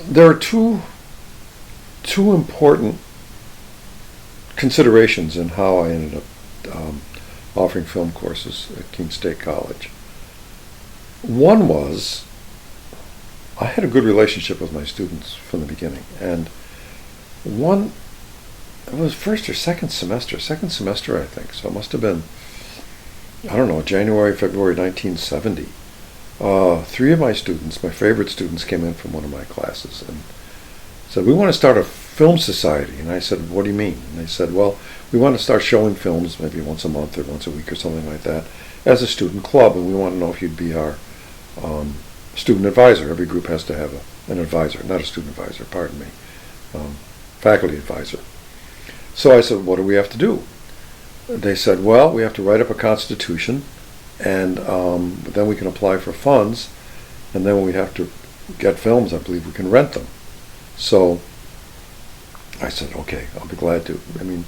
there are two important considerations in how I ended up offering film courses at Keene State College. One was I had a good relationship with my students from the beginning, and it was first or second semester I think, so it must have been, I don't know, January, February 1970. Three of my students, my favorite students, came in from one of my classes and said, we want to start a film society. And I said, what do you mean? And they said, well, we want to start showing films maybe once a month or once a week or something like that as a student club, and we want to know if you'd be our student advisor. Every group has to have an advisor, not a student advisor, pardon me, faculty advisor. So I said, what do we have to do? They said, well, we have to write up a constitution, and then we can apply for funds, and then we have to get films. I believe we can rent them. So I said, okay, I'll be glad to. I mean,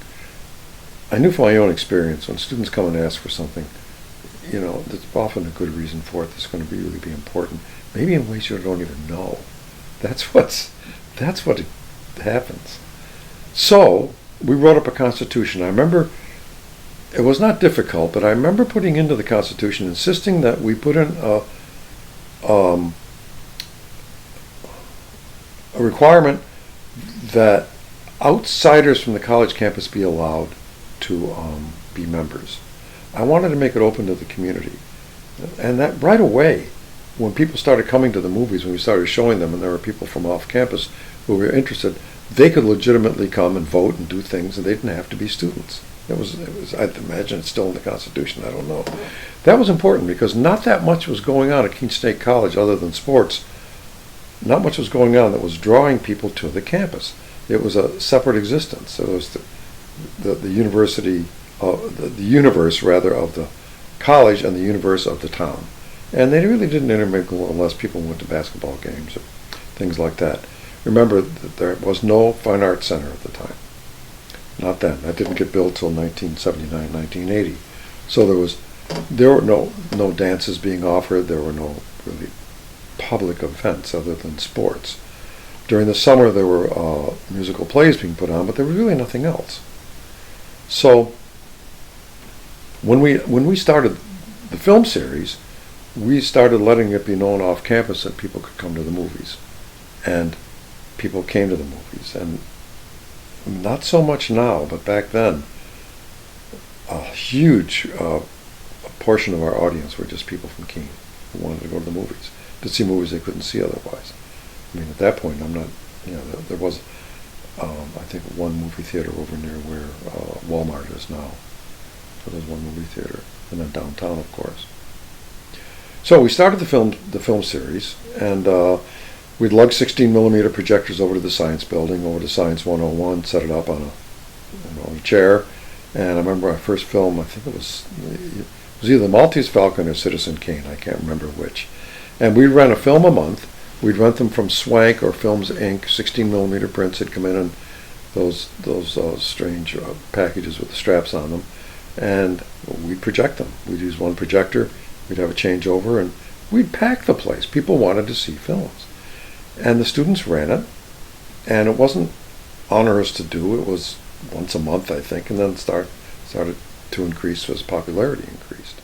I knew from my own experience, when students come and ask for something, you know, there's often a good reason for it that's going to really be important, maybe in ways you don't even know. That's what happens. So we wrote up a constitution. I remember it was not difficult, but I remember putting into the constitution, insisting that we put in a requirement that outsiders from the college campus be allowed to be members. I wanted to make it open to the community. And that right away, when people started coming to the movies, when we started showing them, and there were people from off campus who were interested, they could legitimately come and vote and do things, and they didn't have to be students. It was. I'd imagine it's still in the Constitution, I don't know. That was important because not that much was going on at Keene State College other than sports. Not much was going on that was drawing people to the campus. It was a separate existence. It was the university, the universe rather of the college and the universe of the town. And they really didn't intermingle unless people went to basketball games or things like that. Remember that there was no fine arts center at the time. Not then. That didn't get built till 1979, 1980. So there were no dances being offered. There were no really public events other than sports. During the summer there were musical plays being put on, but there was really nothing else. So when we started the film series, we started letting it be known off campus that people could come to the movies. And people came to the movies. And not so much now, but back then, a huge portion of our audience were just people from Keene who wanted to go to the movies, to see movies they couldn't see otherwise. I mean, at that point, there was, I think, one movie theater over near where Walmart is now. So there's one movie theater, and then downtown, of course. So we started the film series, and we'd lug 16 millimeter projectors over to the science building, over to Science 101, set it up on a chair. And I remember our first film, I think it was either Maltese Falcon or Citizen Kane, I can't remember which. And we'd rent a film a month. We'd rent them from Swank or Films Inc. 16 millimeter prints had come in those strange packages with the straps on them, and we'd project them. We'd use one projector. We'd have a changeover, and we'd pack the place. People wanted to see films. And the students ran it, and it wasn't onerous to do. It was once a month, I think, and then started to increase as popularity increased.